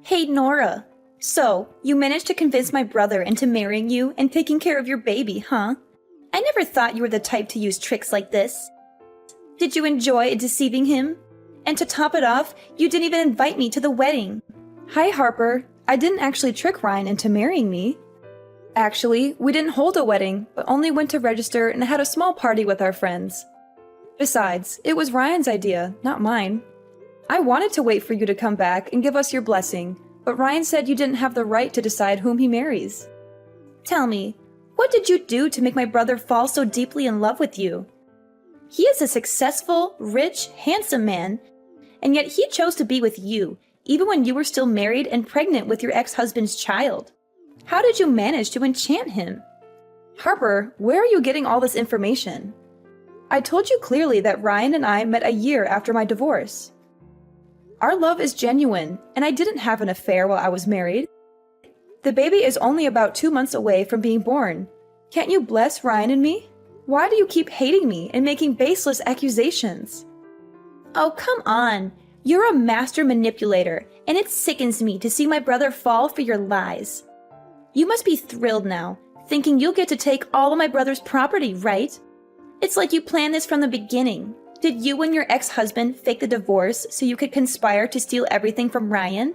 Hey, Nora. So, you managed to convince my brother into marrying you and taking care of your baby, huh? I never thought you were the type to use tricks like this. Did you enjoy deceiving him? And to top it off, you didn't even invite me to the wedding. Hi, Harper. I didn't actually trick Ryan into marrying me. Actually, we didn't hold a wedding, but only went to register and had a small party with our friends. Besides, it was Ryan's idea, not mine. I wanted to wait for you to come back and give us your blessing, but Ryan said you didn't have the right to decide whom he marries. Tell me, what did you do to make my brother fall so deeply in love with you? He is a successful, rich, handsome man, and yet he chose to be with you, even when you were still married and pregnant with your ex-husband's child. How did you manage to enchant him? Harper, where are you getting all this information? I told you clearly that Ryan and I met a year after my divorce. Our love is genuine, and I didn't have an affair while I was married. The baby is only about 2 months away from being born. Can't you bless Ryan and me? Why do you keep hating me and making baseless accusations? Oh, come on. You're a master manipulator, and it sickens me to see my brother fall for your lies. You must be thrilled now, thinking you'll get to take all of my brother's property, right? It's like you planned this from the beginning. Did you and your ex-husband fake the divorce so you could conspire to steal everything from Ryan?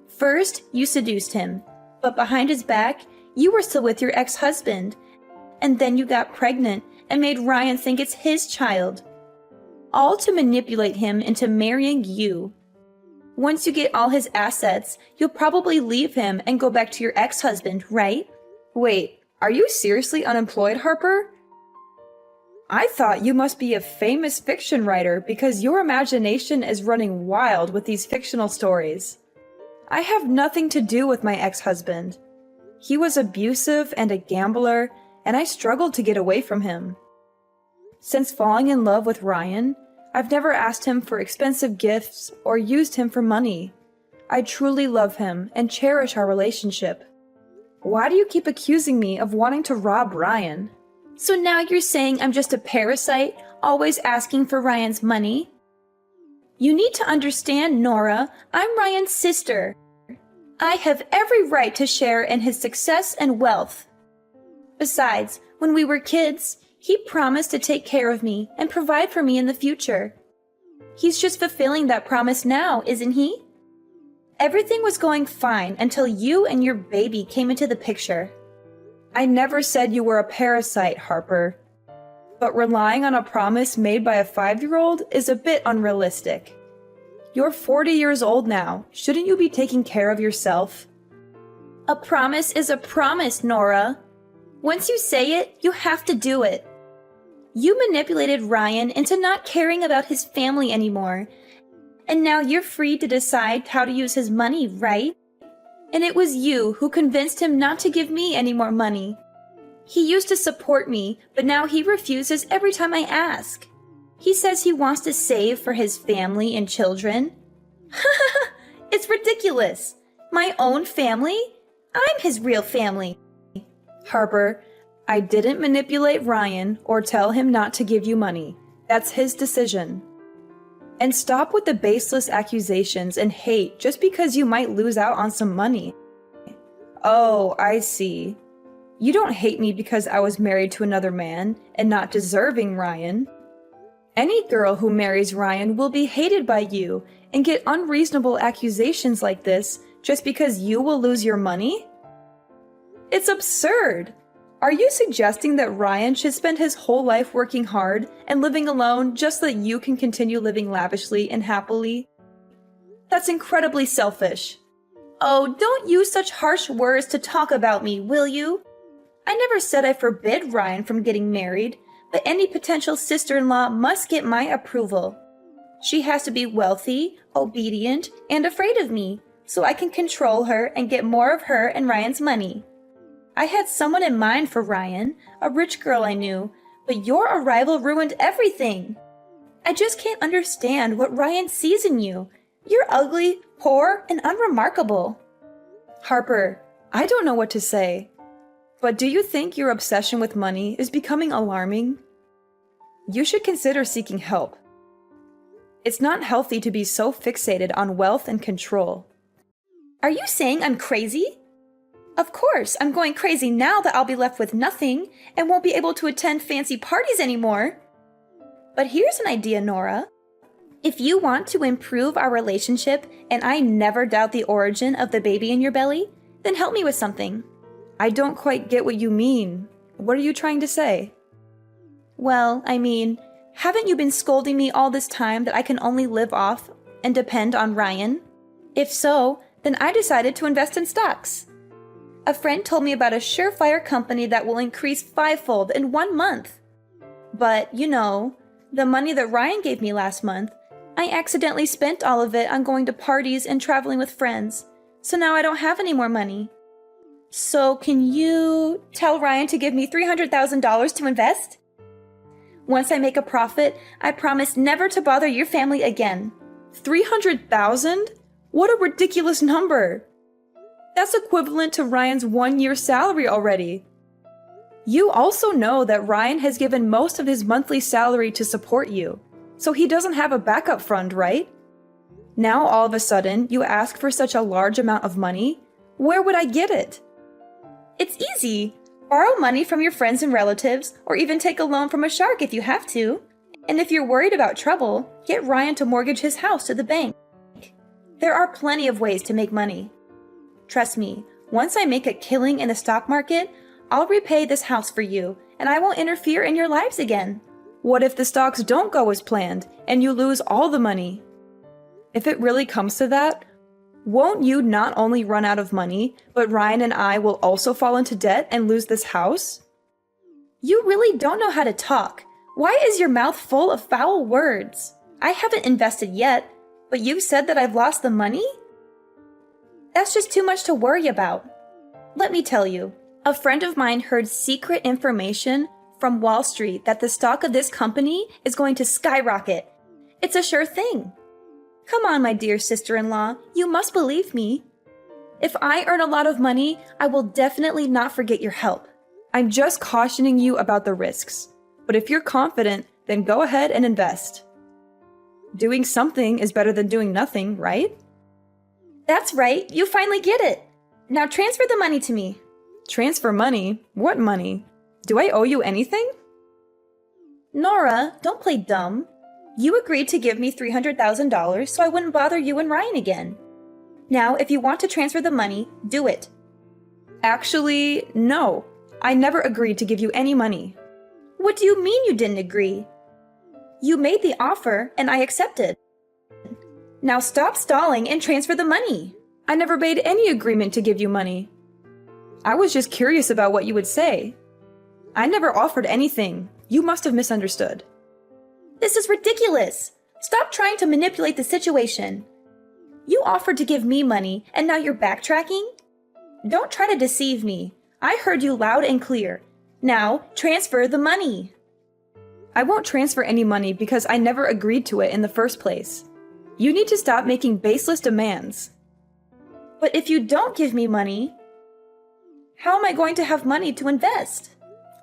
First, you seduced him, but behind his back, you were still with your ex-husband. And then you got pregnant and made Ryan think it's his child. All to manipulate him into marrying you. Once you get all his assets, you'll probably leave him and go back to your ex-husband, right? Wait, are you seriously unemployed, Harper? I thought you must be a famous fiction writer because your imagination is running wild with these fictional stories. I have nothing to do with my ex-husband. He was abusive and a gambler, and I struggled to get away from him. Since falling in love with Ryan, I've never asked him for expensive gifts or used him for money. I truly love him and cherish our relationship. Why do you keep accusing me of wanting to rob Ryan? So now you're saying I'm just a parasite, always asking for Ryan's money? You need to understand, Nora, I'm Ryan's sister. I have every right to share in his success and wealth. Besides, when we were kids, he promised to take care of me and provide for me in the future. He's just fulfilling that promise now, isn't he? Everything was going fine until you and your baby came into the picture. I never said you were a parasite, Harper. But relying on a promise made by a 5-year-old is a bit unrealistic. You're 40 years old now. Shouldn't you be taking care of yourself? A promise is a promise, Nora. Once you say it, you have to do it. You manipulated Ryan into not caring about his family anymore. And now you're free to decide how to use his money, right? And it was you who convinced him not to give me any more money. He used to support me, but now he refuses every time I ask. He says he wants to save for his family and children. It's ridiculous. My own family? I'm his real family. Harper, I didn't manipulate Ryan or tell him not to give you money. That's his decision. And stop with the baseless accusations and hate just because you might lose out on some money. Oh, I see. You don't hate me because I was married to another man and not deserving Ryan. Any girl who marries Ryan will be hated by you and get unreasonable accusations like this just because you will lose your money? It's absurd. Are you suggesting that Ryan should spend his whole life working hard and living alone just so that you can continue living lavishly and happily? That's incredibly selfish. Oh, don't use such harsh words to talk about me, will you? I never said I forbid Ryan from getting married, but any potential sister-in-law must get my approval. She has to be wealthy, obedient, and afraid of me, so I can control her and get more of her and Ryan's money. I had someone in mind for Ryan, a rich girl I knew, but your arrival ruined everything. I just can't understand what Ryan sees in you. You're ugly, poor, and unremarkable. Harper, I don't know what to say, but do you think your obsession with money is becoming alarming? You should consider seeking help. It's not healthy to be so fixated on wealth and control. Are you saying I'm crazy? Of course, I'm going crazy now that I'll be left with nothing and won't be able to attend fancy parties anymore. But here's an idea, Nora. If you want to improve our relationship and I never doubt the origin of the baby in your belly, then help me with something. I don't quite get what you mean. What are you trying to say? Well, I mean, haven't you been scolding me all this time that I can only live off and depend on Ryan? If so, then I decided to invest in stocks. A friend told me about a surefire company that will increase fivefold in 1 month. But, you know, the money that Ryan gave me last month, I accidentally spent all of it on going to parties and traveling with friends, so now I don't have any more money. So can you tell Ryan to give me $300,000 to invest? Once I make a profit, I promise never to bother your family again. 300,000? What a ridiculous number! That's equivalent to Ryan's 1-year salary already. You also know that Ryan has given most of his monthly salary to support you, so he doesn't have a backup fund, right? Now all of a sudden, you ask for such a large amount of money? Where would I get it? It's easy. Borrow money from your friends and relatives, or even take a loan from a shark if you have to. And if you're worried about trouble, get Ryan to mortgage his house to the bank. There are plenty of ways to make money. Trust me, once I make a killing in the stock market, I'll repay this house for you, and I won't interfere in your lives again. What if the stocks don't go as planned, and you lose all the money? If it really comes to that, won't you not only run out of money, but Ryan and I will also fall into debt and lose this house? You really don't know how to talk. Why is your mouth full of foul words? I haven't invested yet, but you said that I've lost the money? That's just too much to worry about. Let me tell you, a friend of mine heard secret information from Wall Street that the stock of this company is going to skyrocket. It's a sure thing. Come on, my dear sister-in-law, you must believe me. If I earn a lot of money, I will definitely not forget your help. I'm just cautioning you about the risks. But if you're confident, then go ahead and invest. Doing something is better than doing nothing, right? That's right, you finally get it. Now transfer the money to me. Transfer money? What money? Do I owe you anything? Nora, don't play dumb. You agreed to give me $300,000 so I wouldn't bother you and Ryan again. Now, if you want to transfer the money, do it. Actually, no. I never agreed to give you any money. What do you mean you didn't agree? You made the offer and I accepted. Now stop stalling and transfer the money. I never made any agreement to give you money. I was just curious about what you would say. I never offered anything. You must have misunderstood. This is ridiculous. Stop trying to manipulate the situation. You offered to give me money and now you're backtracking? Don't try to deceive me. I heard you loud and clear. Now transfer the money. I won't transfer any money because I never agreed to it in the first place. You need to stop making baseless demands. But if you don't give me money, how am I going to have money to invest?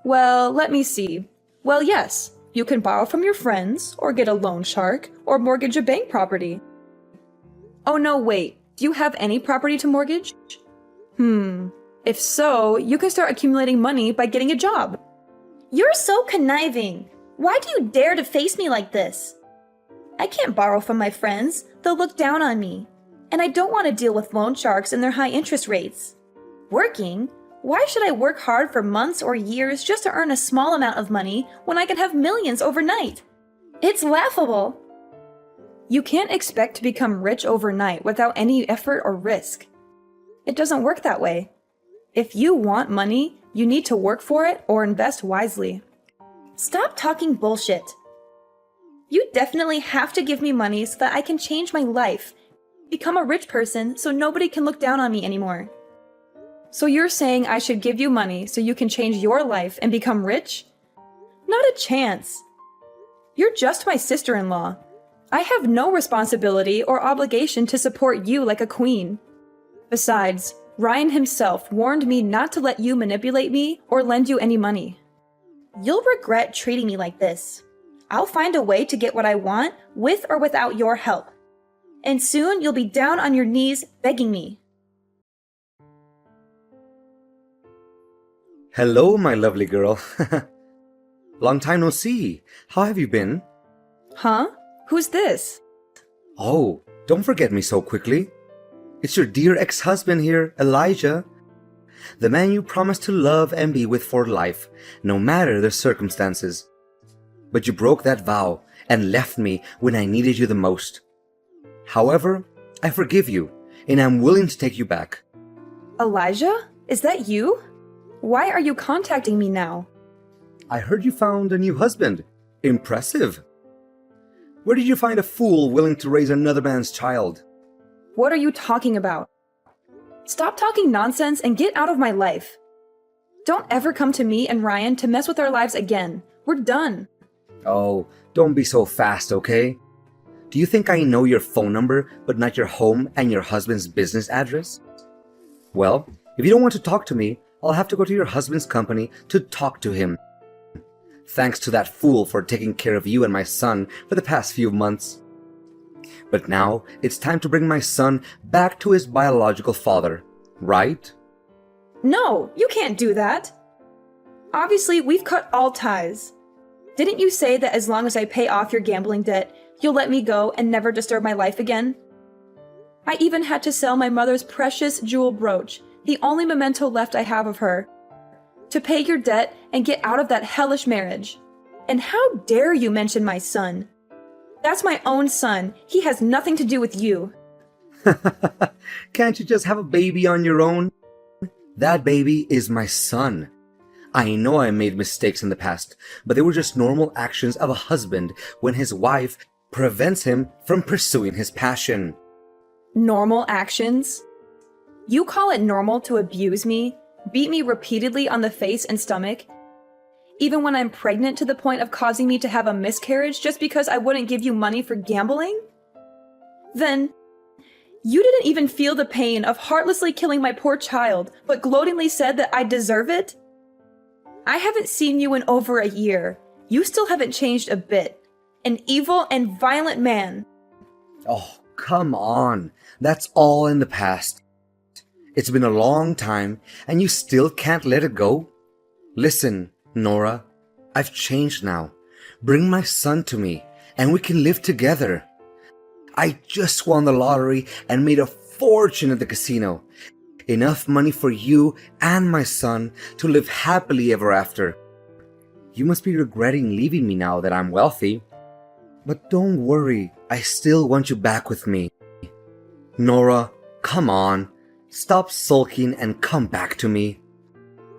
Well, let me see. Well, yes, you can borrow from your friends, or get a loan shark, or mortgage a bank property. Oh no, wait, do you have any property to mortgage? If so, you can start accumulating money by getting a job. You're so conniving. Why do you dare to face me like this? I can't borrow from my friends. They'll look down on me. And I don't want to deal with loan sharks and their high interest rates. Working? Why should I work hard for months or years just to earn a small amount of money when I can have millions overnight? It's laughable. You can't expect to become rich overnight without any effort or risk. It doesn't work that way. If you want money, you need to work for it or invest wisely. Stop talking bullshit. You definitely have to give me money so that I can change my life, become a rich person so nobody can look down on me anymore. So you're saying I should give you money so you can change your life and become rich? Not a chance. You're just my sister-in-law. I have no responsibility or obligation to support you like a queen. Besides, Ryan himself warned me not to let you manipulate me or lend you any money. You'll regret treating me like this. I'll find a way to get what I want with or without your help. And soon you'll be down on your knees begging me. Hello, my lovely girl. Long time no see. How have you been? Huh? Who's this? Oh, don't forget me so quickly. It's your dear ex-husband here, Elijah. The man you promised to love and be with for life, no matter the circumstances. But you broke that vow and left me when I needed you the most. However, I forgive you, and I'm willing to take you back. Elijah? Is that you? Why are you contacting me now? I heard you found a new husband. Impressive. Where did you find a fool willing to raise another man's child? What are you talking about? Stop talking nonsense and get out of my life. Don't ever come to me and Ryan to mess with our lives again. We're done. Oh, don't be so fast, okay? Do you think I know your phone number but not your home and your husband's business address? Well, if you don't want to talk to me, I'll have to go to your husband's company to talk to him. Thanks to that fool for taking care of you and my son for the past few months. But now it's time to bring my son back to his biological father, right? No, you can't do that. Obviously, we've cut all ties. Didn't you say that as long as I pay off your gambling debt, you'll let me go and never disturb my life again? I even had to sell my mother's precious jewel brooch, the only memento left I have of her, to pay your debt and get out of that hellish marriage. And how dare you mention my son? That's my own son. He has nothing to do with you. Can't you just have a baby on your own? That baby is my son. I know I made mistakes in the past, but they were just normal actions of a husband when his wife prevents him from pursuing his passion. Normal actions? You call it normal to abuse me, beat me repeatedly on the face and stomach, even when I'm pregnant to the point of causing me to have a miscarriage just because I wouldn't give you money for gambling? Then, you didn't even feel the pain of heartlessly killing my poor child, but gloatingly said that I deserve it? I haven't seen you in over a year. You still haven't changed a bit. An evil and violent man. Oh, come on. That's all in the past. It's been a long time, and you still can't let it go? Listen, Nora, I've changed now. Bring my son to me, and we can live together. I just won the lottery and made a fortune at the casino. Enough money for you and my son to live happily ever after. You must be regretting leaving me now that I'm wealthy. But don't worry, I still want you back with me. Nora, come on. Stop sulking and come back to me.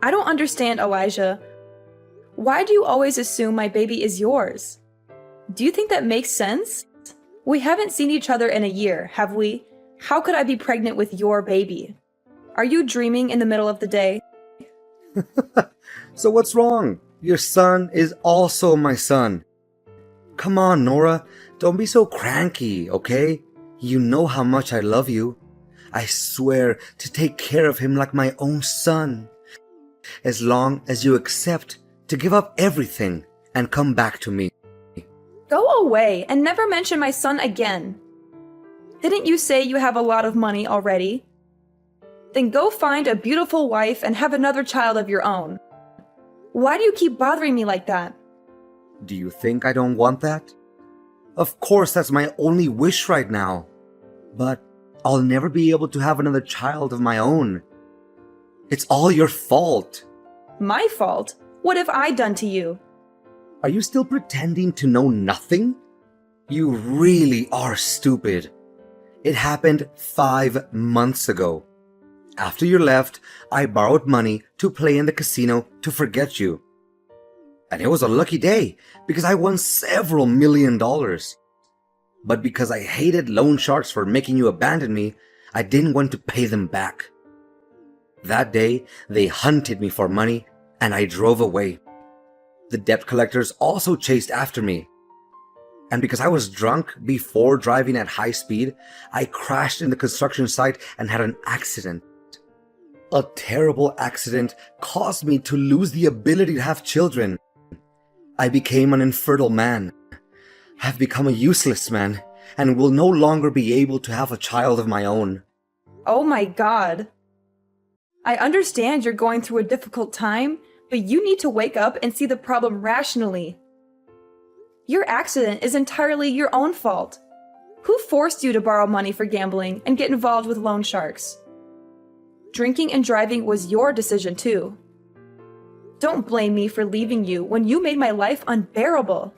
I don't understand, Elijah. Why do you always assume my baby is yours? Do you think that makes sense? We haven't seen each other in a year, have we? How could I be pregnant with your baby? Are you dreaming in the middle of the day? So what's wrong? Your son is also my son. Come on, Nora. Don't be so cranky, okay? You know how much I love you. I swear to take care of him like my own son. As long as you accept to give up everything and come back to me. Go away and never mention my son again. Didn't you say you have a lot of money already? Then go find a beautiful wife and have another child of your own. Why do you keep bothering me like that? Do you think I don't want that? Of course, that's my only wish right now. But I'll never be able to have another child of my own. It's all your fault. My fault? What have I done to you? Are you still pretending to know nothing? You really are stupid. It happened 5 months ago. After you left, I borrowed money to play in the casino to forget you. And it was a lucky day because I won several $1,000,000. But because I hated loan sharks for making you abandon me, I didn't want to pay them back. That day, they hunted me for money and I drove away. The debt collectors also chased after me. And because I was drunk before driving at high speed, I crashed in the construction site and had an accident. A terrible accident caused me to lose the ability to have children. I became an infertile man. I've become a useless man and will no longer be able to have a child of my own. Oh my God. I understand you're going through a difficult time, but you need to wake up and see the problem rationally. Your accident is entirely your own fault. Who forced you to borrow money for gambling and get involved with loan sharks? Drinking and driving was your decision too. Don't blame me for leaving you when you made my life unbearable.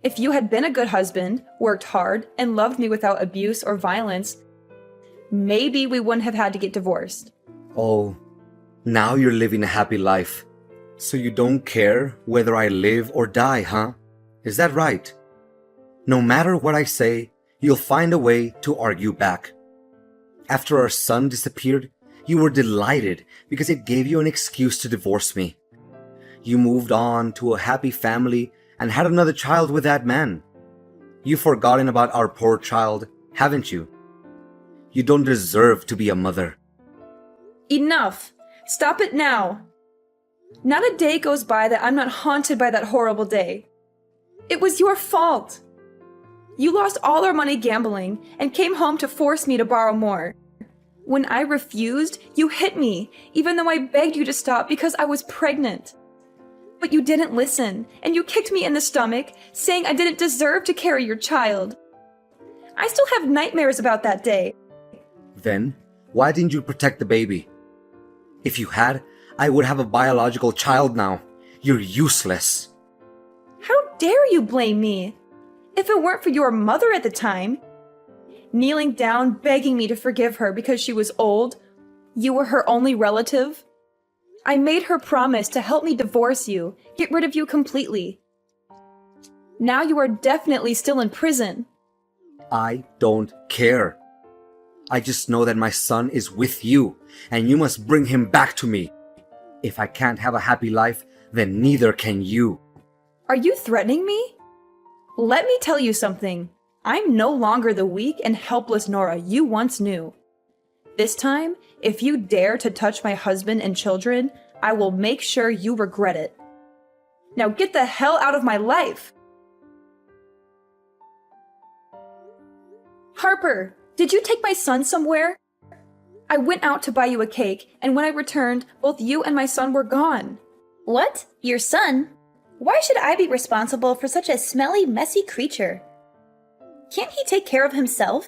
If you had been a good husband, worked hard, and loved me without abuse or violence, maybe we wouldn't have had to get divorced. Oh, now you're living a happy life. So you don't care whether I live or die, huh? Is that right? No matter what I say, you'll find a way to argue back. After our son disappeared, you were delighted because it gave you an excuse to divorce me. You moved on to a happy family and had another child with that man. You've forgotten about our poor child, haven't you? You don't deserve to be a mother. Enough! Stop it now! Not a day goes by that I'm not haunted by that horrible day. It was your fault. You lost all our money gambling and came home to force me to borrow more. When I refused, you hit me, even though I begged you to stop because I was pregnant. But you didn't listen, and you kicked me in the stomach, saying I didn't deserve to carry your child. I still have nightmares about that day. Then, why didn't you protect the baby? If you had, I would have a biological child now. You're useless. How dare you blame me? If it weren't for your mother at the time, kneeling down begging me to forgive her because she was old, you were her only relative. I made her promise to help me divorce you, get rid of you completely. Now you are definitely still in prison. I don't care. I just know that my son is with you, and you must bring him back to me. If I can't have a happy life, then neither can you. Are you threatening me? Let me tell you something. I'm no longer the weak and helpless Nora you once knew. This time, if you dare to touch my husband and children, I will make sure you regret it. Now get the hell out of my life! Harper, did you take my son somewhere? I went out to buy you a cake, and when I returned, both you and my son were gone. What? Your son? Why should I be responsible for such a smelly, messy creature? Can't he take care of himself?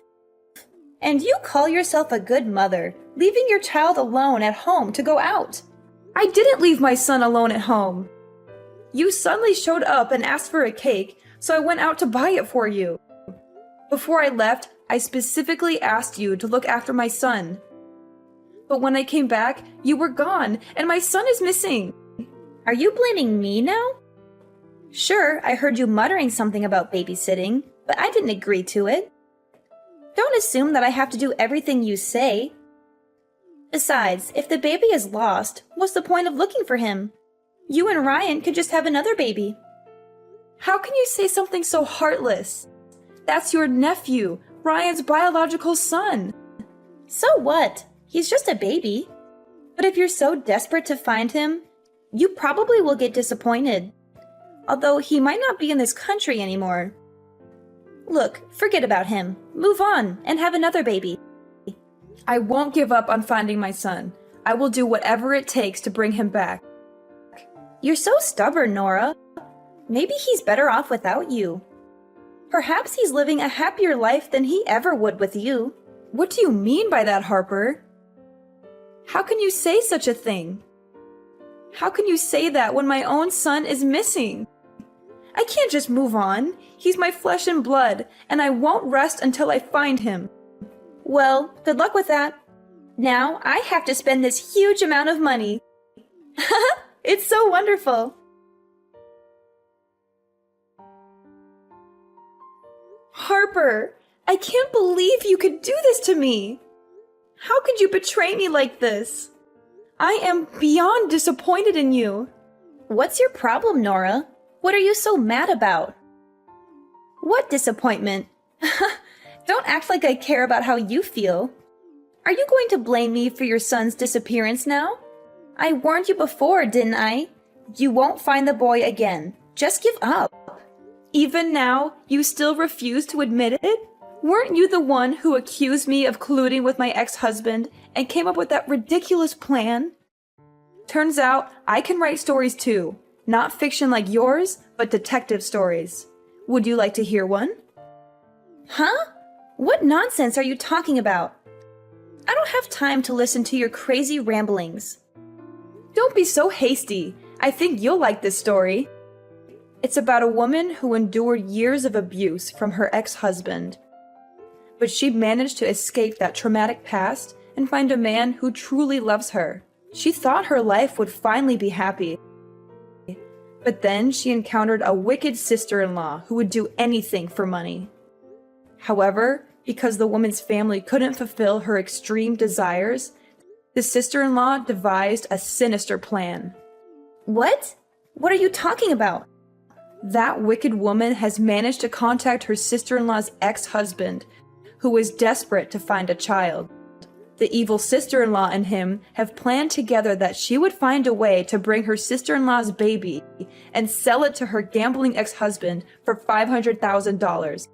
And you call yourself a good mother, leaving your child alone at home to go out. I didn't leave my son alone at home. You suddenly showed up and asked for a cake, so I went out to buy it for you. Before I left, I specifically asked you to look after my son. But when I came back, you were gone, and my son is missing. Are you blaming me now? Sure, I heard you muttering something about babysitting, but I didn't agree to it. Don't assume that I have to do everything you say. Besides, if the baby is lost, what's the point of looking for him? You and Ryan could just have another baby. How can you say something so heartless? That's your nephew, Ryan's biological son. So what? He's just a baby. But if you're so desperate to find him, you probably will get disappointed. Although he might not be in this country anymore. Look, forget about him. Move on and have another baby. I won't give up on finding my son. I will do whatever it takes to bring him back. You're so stubborn, Nora. Maybe he's better off without you. Perhaps he's living a happier life than he ever would with you. What do you mean by that, Harper? How can you say such a thing? How can you say that when my own son is missing? I can't just move on. He's my flesh and blood, and I won't rest until I find him. Well, good luck with that. Now I have to spend this huge amount of money. It's so wonderful. Harper, I can't believe you could do this to me. How could you betray me like this? I am beyond disappointed in you. What's your problem, Nora? What are you so mad about? What disappointment? Don't act like I care about how you feel. Are you going to blame me for your son's disappearance now? I warned you before, didn't I? You won't find the boy again. Just give up. Even now, you still refuse to admit it? Weren't you the one who accused me of colluding with my ex-husband and came up with that ridiculous plan? Turns out I can write stories too. Not fiction like yours, but detective stories. Would you like to hear one? Huh? What nonsense are you talking about? I don't have time to listen to your crazy ramblings. Don't be so hasty. I think you'll like this story. It's about a woman who endured years of abuse from her ex-husband. But she managed to escape that traumatic past and find a man who truly loves her. She thought her life would finally be happy. But then she encountered a wicked sister-in-law who would do anything for money. However, because the woman's family couldn't fulfill her extreme desires, the sister-in-law devised a sinister plan. What? What are you talking about? That wicked woman has managed to contact her sister-in-law's ex-husband, who is desperate to find a child. The evil sister-in-law and him have planned together that she would find a way to bring her sister-in-law's baby and sell it to her gambling ex-husband for $500,000.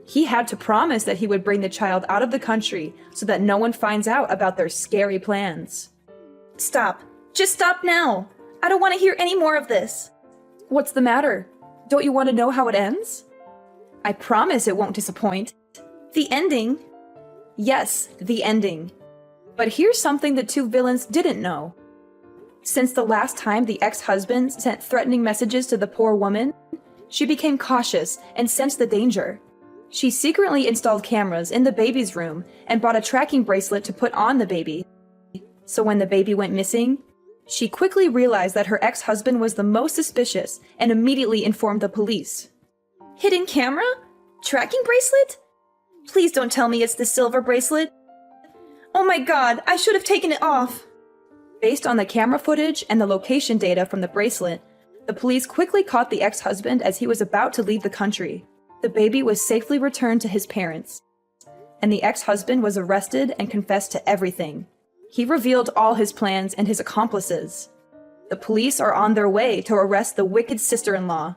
He had to promise that he would bring the child out of the country so that no one finds out about their scary plans. Stop. Just stop now. I don't want to hear any more of this. What's the matter? Don't you want to know how it ends? I promise it won't disappoint. The ending? Yes, the ending. But here's something the two villains didn't know. Since the last time the ex-husband sent threatening messages to the poor woman, she became cautious and sensed the danger. She secretly installed cameras in the baby's room and bought a tracking bracelet to put on the baby. So when the baby went missing, she quickly realized that her ex-husband was the most suspicious and immediately informed the police. Hidden camera? Tracking bracelet? Please don't tell me it's the silver bracelet. Oh my god, I should have taken it off. Based on the camera footage and the location data from the bracelet, the police quickly caught the ex-husband as he was about to leave the country. The baby was safely returned to his parents, and the ex-husband was arrested and confessed to everything. He revealed all his plans and his accomplices. The police are on their way to arrest the wicked sister-in-law.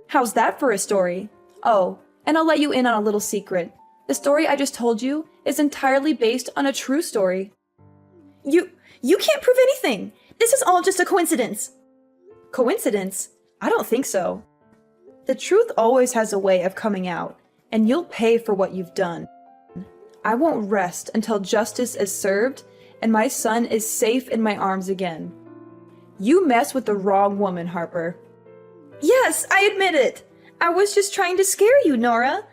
How's that for a story? Oh, and I'll let you in on a little secret. The story I just told you is entirely based on a true story. You can't prove anything. This is all just a coincidence. Coincidence? I don't think so. The truth always has a way of coming out, and you'll pay for what you've done. I won't rest until justice is served and my son is safe in my arms again. You mess with the wrong woman, Harper. Yes, I admit it. I was just trying to scare you, Nora.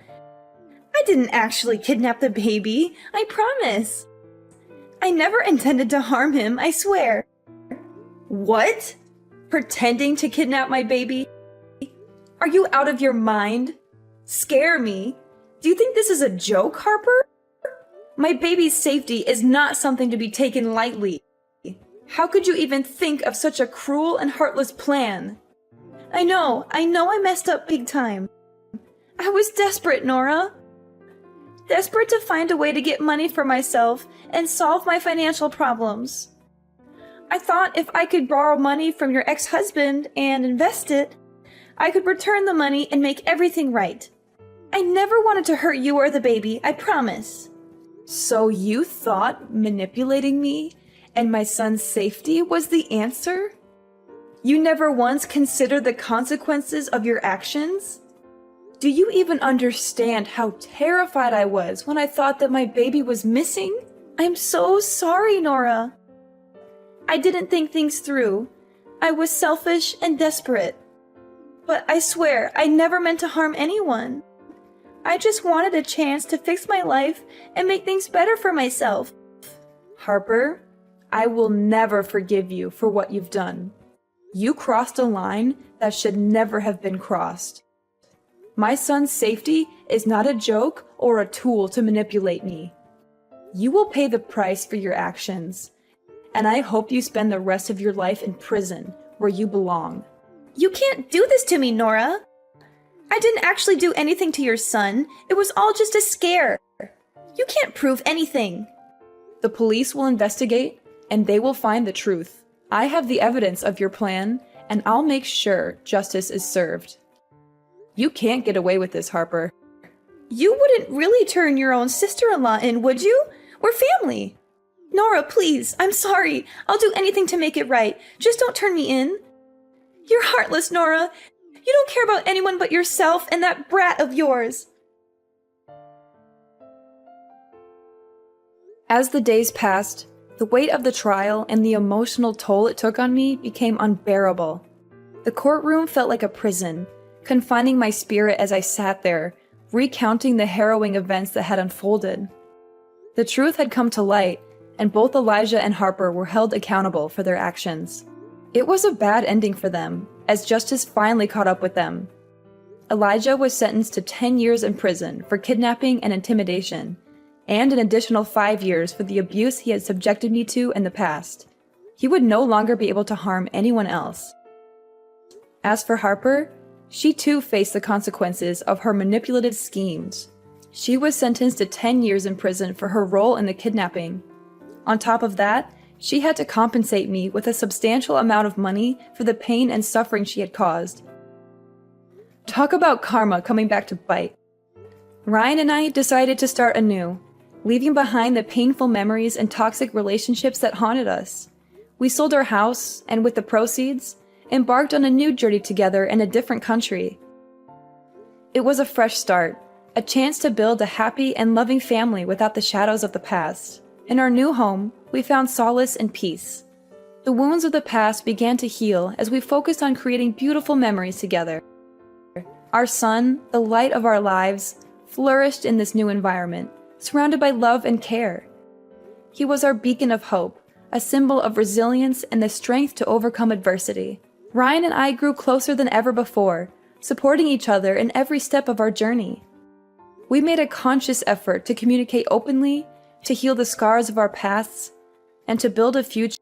I didn't actually kidnap the baby, I promise. I never intended to harm him, I swear. What? Pretending to kidnap my baby? Are you out of your mind? Scare me? Do you think this is a joke, Harper? My baby's safety is not something to be taken lightly. How could you even think of such a cruel and heartless plan? I know I messed up big time. I was desperate, Nora. Desperate to find a way to get money for myself and solve my financial problems. I thought if I could borrow money from your ex-husband and invest it, I could return the money and make everything right. I never wanted to hurt you or the baby, I promise. So you thought manipulating me and my son's safety was the answer? You never once considered the consequences of your actions? Do you even understand how terrified I was when I thought that my baby was missing? I'm so sorry, Nora. I didn't think things through. I was selfish and desperate. But I swear, I never meant to harm anyone. I just wanted a chance to fix my life and make things better for myself. Harper, I will never forgive you for what you've done. You crossed a line that should never have been crossed. My son's safety is not a joke or a tool to manipulate me. You will pay the price for your actions, and I hope you spend the rest of your life in prison where you belong. You can't do this to me, Nora. I didn't actually do anything to your son. It was all just a scare. You can't prove anything. The police will investigate, and they will find the truth. I have the evidence of your plan, and I'll make sure justice is served. You can't get away with this, Harper. You wouldn't really turn your own sister-in-law in, would you? We're family. Nora, please, I'm sorry. I'll do anything to make it right. Just don't turn me in. You're heartless, Nora. You don't care about anyone but yourself and that brat of yours. As the days passed, the weight of the trial and the emotional toll it took on me became unbearable. The courtroom felt like a prison, confining my spirit as I sat there, recounting the harrowing events that had unfolded. The truth had come to light, and both Elijah and Harper were held accountable for their actions. It was a bad ending for them, as justice finally caught up with them. Elijah was sentenced to 10 years in prison for kidnapping and intimidation, and an additional 5 years for the abuse he had subjected me to in the past. He would no longer be able to harm anyone else. As for Harper, she too faced the consequences of her manipulative schemes. She was sentenced to 10 years in prison for her role in the kidnapping. On top of that, she had to compensate me with a substantial amount of money for the pain and suffering she had caused. Talk about karma coming back to bite. Ryan and I decided to start anew, leaving behind the painful memories and toxic relationships that haunted us. We sold our house, and with the proceeds, embarked on a new journey together in a different country. It was a fresh start, a chance to build a happy and loving family without the shadows of the past. In our new home, we found solace and peace. The wounds of the past began to heal as we focused on creating beautiful memories together. Our son, the light of our lives, flourished in this new environment, surrounded by love and care. He was our beacon of hope, a symbol of resilience and the strength to overcome adversity. Ryan and I grew closer than ever before, supporting each other in every step of our journey. We made a conscious effort to communicate openly, to heal the scars of our pasts, and to build a future